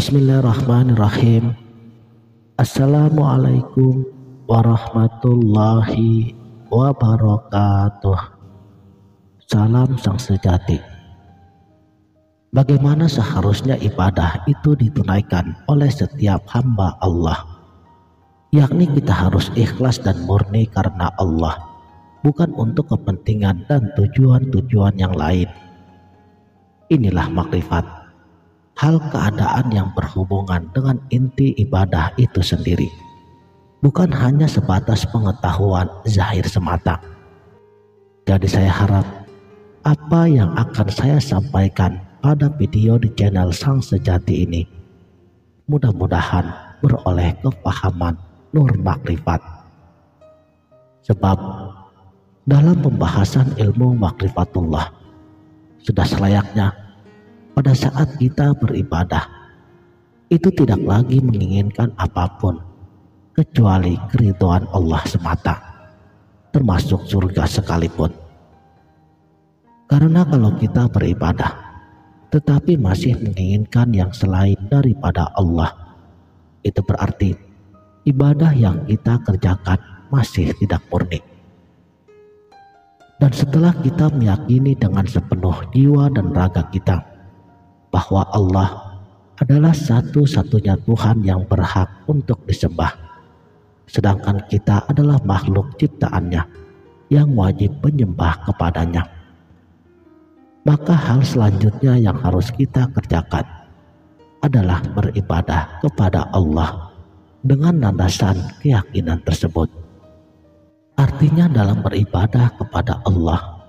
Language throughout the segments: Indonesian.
Bismillahirrahmanirrahim. Assalamualaikum warahmatullahi wabarakatuh. Salam sang sejati. Bagaimana seharusnya ibadah itu ditunaikan oleh setiap hamba Allah? Yakni kita harus ikhlas dan murni karena Allah, bukan untuk kepentingan dan tujuan-tujuan yang lain. Inilah makrifat, hal keadaan yang berhubungan dengan inti ibadah itu sendiri, bukan hanya sebatas pengetahuan zahir semata. Jadi saya harap apa yang akan saya sampaikan pada video di channel Sang Sejati ini mudah-mudahan beroleh kefahaman nur makrifat. Sebab dalam pembahasan ilmu makrifatullah, sudah selayaknya pada saat kita beribadah itu tidak lagi menginginkan apapun kecuali keridhaan Allah semata, termasuk surga sekalipun. Karena kalau kita beribadah tetapi masih menginginkan yang selain daripada Allah, itu berarti ibadah yang kita kerjakan masih tidak murni. Dan setelah kita meyakini dengan sepenuh jiwa dan raga kita bahwa Allah adalah satu-satunya Tuhan yang berhak untuk disembah, sedangkan kita adalah makhluk ciptaannya yang wajib menyembah kepadanya, maka hal selanjutnya yang harus kita kerjakan adalah beribadah kepada Allah dengan landasan keyakinan tersebut. Artinya dalam beribadah kepada Allah,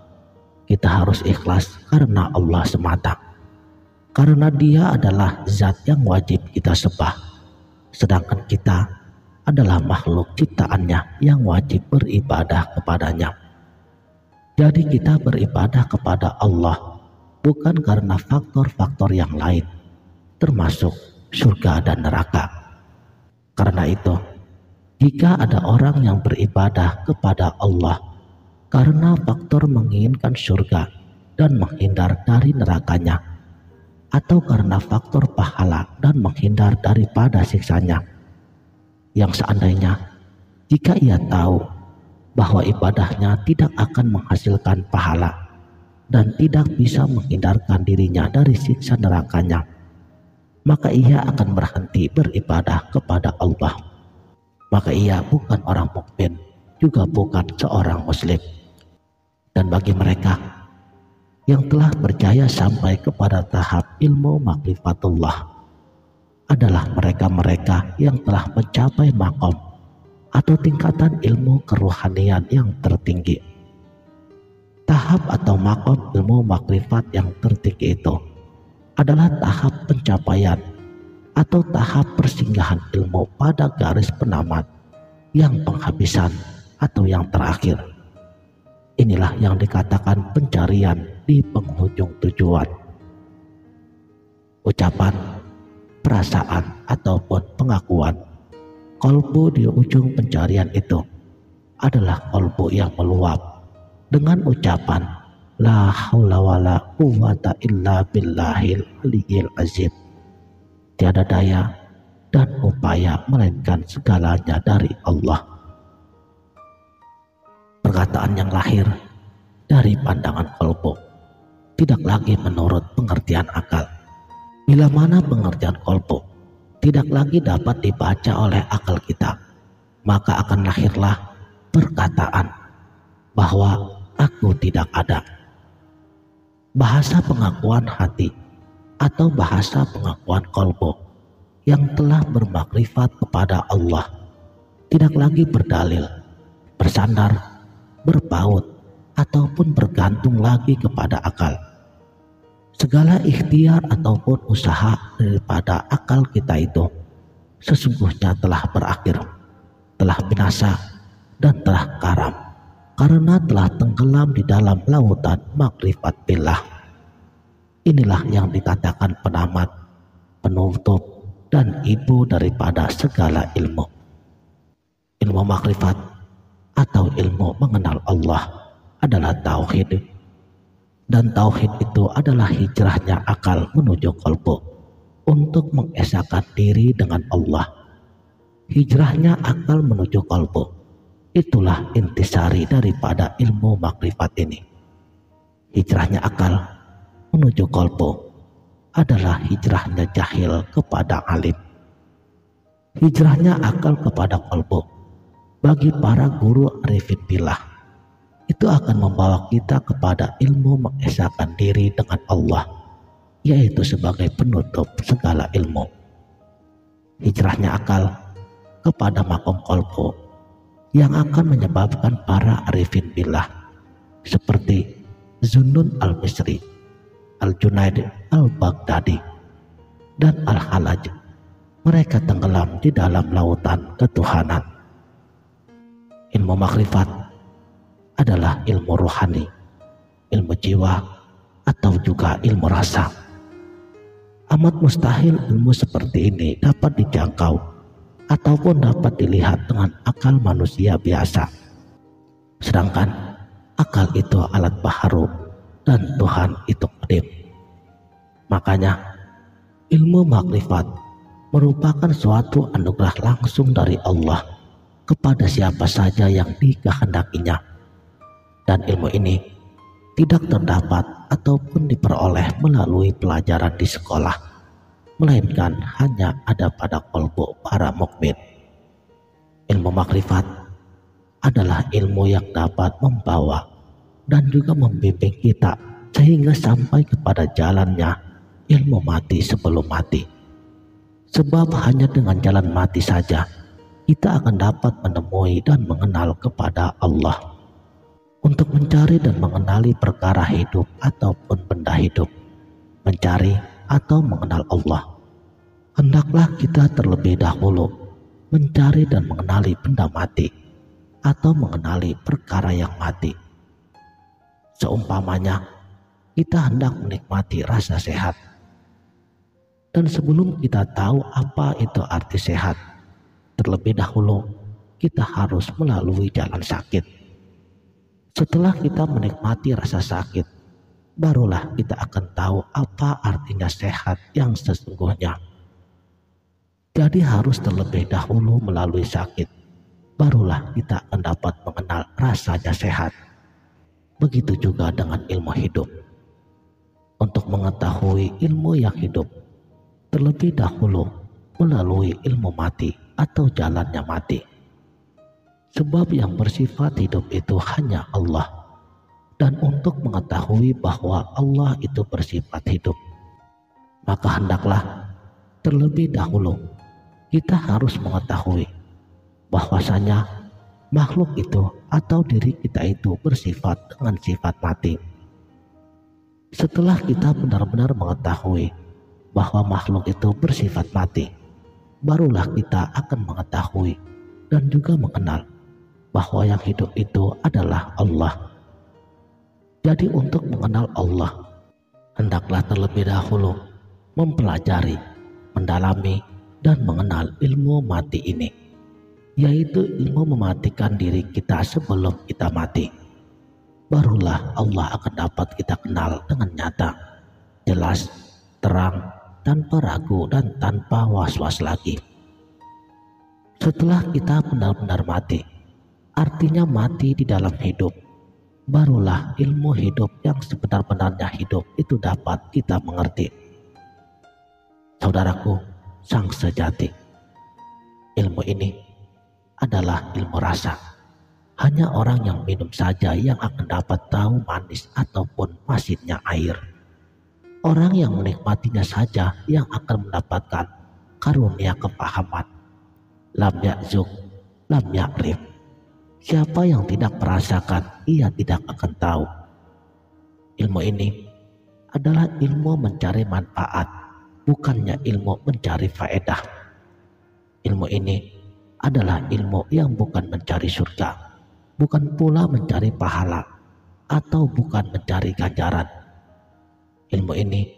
kita harus ikhlas karena Allah semata, karena Dia adalah zat yang wajib kita sembah, sedangkan kita adalah makhluk ciptaannya yang wajib beribadah kepadanya. Jadi kita beribadah kepada Allah bukan karena faktor-faktor yang lain, termasuk surga dan neraka. Karena itu, jika ada orang yang beribadah kepada Allah karena faktor menginginkan surga dan menghindar dari nerakanya, atau karena faktor pahala dan menghindar daripada siksanya, yang seandainya jika ia tahu bahwa ibadahnya tidak akan menghasilkan pahala dan tidak bisa menghindarkan dirinya dari siksa nerakanya, maka ia akan berhenti beribadah kepada Allah. Maka ia bukan orang mukmin, juga bukan seorang muslim. Dan bagi mereka yang telah berjaya sampai kepada tahap ilmu makrifatullah adalah mereka-mereka yang telah mencapai maqam atau tingkatan ilmu kerohanian yang tertinggi. Tahap atau maqam ilmu makrifat yang tertinggi itu adalah tahap pencapaian atau tahap persinggahan ilmu pada garis penamat yang penghabisan atau yang terakhir. Inilah yang dikatakan pencarian di penghujung tujuan. Ucapan, perasaan ataupun pengakuan kolbu di ujung pencarian itu adalah kolbu yang meluap dengan ucapan la haula wala quwwata illa billahil aliyyil azim. Tiada daya dan upaya melainkan segalanya dari Allah. Perkataan yang lahir dari pandangan kolbu, tidak lagi menurut pengertian akal. Bila mana pengertian kolbu tidak lagi dapat dibaca oleh akal kita, maka akan lahirlah perkataan bahwa aku tidak ada. Bahasa pengakuan hati atau bahasa pengakuan kolbu yang telah bermakrifat kepada Allah tidak lagi berdalil, bersandar, berpaut, ataupun bergantung lagi kepada akal. Segala ikhtiar ataupun usaha daripada akal kita itu sesungguhnya telah berakhir, telah binasa, dan telah karam, karena telah tenggelam di dalam lautan makrifat billah. Inilah yang dikatakan penamat, penutup, dan ibu daripada segala ilmu. Ilmu makrifat atau ilmu mengenal Allah adalah tauhid. Dan tauhid itu adalah hijrahnya akal menuju qalbu. untuk mengesahkan diri dengan Allah. Hijrahnya akal menuju qalbu. Itulah intisari daripada ilmu makrifat ini. Hijrahnya akal menuju qalbu adalah hijrahnya jahil kepada alim. Hijrahnya akal kepada qalbu bagi para guru arifin billah itu akan membawa kita kepada ilmu mengesahkan diri dengan Allah, yaitu sebagai penutup segala ilmu. Hijrahnya akal kepada makom qalbu yang akan menyebabkan para arifin billah seperti Zunnun al-Misri, Al-Junaid al-Baghdadi, dan Al-Halaj, mereka tenggelam di dalam lautan ketuhanan. Ilmu makrifat adalah ilmu rohani, ilmu jiwa, atau juga ilmu rasa. Amat mustahil ilmu seperti ini dapat dijangkau ataupun dapat dilihat dengan akal manusia biasa. Sedangkan akal itu alat baharu dan Tuhan itu qadim. Makanya ilmu makrifat merupakan suatu anugerah langsung dari Allah kepada siapa saja yang dikehendakinya. Dan ilmu ini tidak terdapat ataupun diperoleh melalui pelajaran di sekolah, melainkan hanya ada pada qalbu para mukmin. Ilmu makrifat adalah ilmu yang dapat membawa dan juga membimbing kita sehingga sampai kepada jalannya ilmu mati sebelum mati. Sebab hanya dengan jalan mati saja kita akan dapat menemui dan mengenal kepada Allah. Untuk mencari dan mengenali perkara hidup ataupun benda hidup, mencari atau mengenal Allah, hendaklah kita terlebih dahulu mencari dan mengenali benda mati atau mengenali perkara yang mati. Seumpamanya kita hendak menikmati rasa sehat, dan sebelum kita tahu apa itu arti sehat, terlebih dahulu kita harus melalui jalan sakit. Setelah kita menikmati rasa sakit, barulah kita akan tahu apa artinya sehat yang sesungguhnya. Jadi harus terlebih dahulu melalui sakit, barulah kita akan dapat mengenal rasanya sehat. Begitu juga dengan ilmu hidup. Untuk mengetahui ilmu yang hidup, terlebih dahulu melalui ilmu mati atau jalannya mati. Sebab yang bersifat hidup itu hanya Allah. Dan untuk mengetahui bahwa Allah itu bersifat hidup, maka hendaklah terlebih dahulu kita harus mengetahui bahwasanya makhluk itu atau diri kita itu bersifat dengan sifat mati. Setelah kita benar-benar mengetahui bahwa makhluk itu bersifat mati, barulah kita akan mengetahui dan juga mengenal bahwa yang hidup itu adalah Allah. Jadi untuk mengenal Allah, hendaklah terlebih dahulu mempelajari, mendalami, dan mengenal ilmu mati ini, yaitu ilmu mematikan diri kita sebelum kita mati. Barulah Allah akan dapat kita kenal dengan nyata, jelas, terang, tanpa ragu dan tanpa was-was lagi. Setelah kita benar-benar mati, artinya mati di dalam hidup, barulah ilmu hidup yang sebenar-benarnya hidup itu dapat kita mengerti. Saudaraku, sang sejati, ilmu ini adalah ilmu rasa. Hanya orang yang minum saja yang akan dapat tahu manis ataupun masinnya air. Orang yang menikmatinya saja yang akan mendapatkan karunia kepahaman. Lam ya'zuk, lam ya'rif. Siapa yang tidak merasakan, ia tidak akan tahu. Ilmu ini adalah ilmu mencari manfaat, bukannya ilmu mencari faedah. Ilmu ini adalah ilmu yang bukan mencari surga, bukan pula mencari pahala, atau bukan mencari ganjaran. Ilmu ini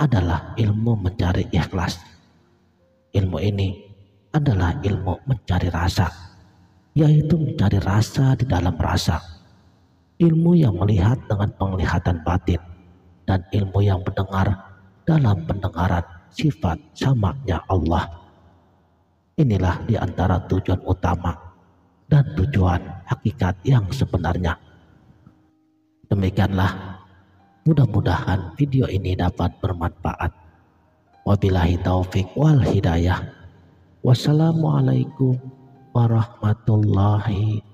adalah ilmu mencari ikhlas. Ilmu ini adalah ilmu mencari rasa, yaitu mencari rasa di dalam rasa. Ilmu yang melihat dengan penglihatan batin, dan ilmu yang mendengar dalam pendengaran sifat sama-Nya Allah. Inilah di antara tujuan utama dan tujuan hakikat yang sebenarnya. Demikianlah, mudah-mudahan video ini dapat bermanfaat. Wabillahi taufik wal hidayah. Wassalamualaikum warahmatullahi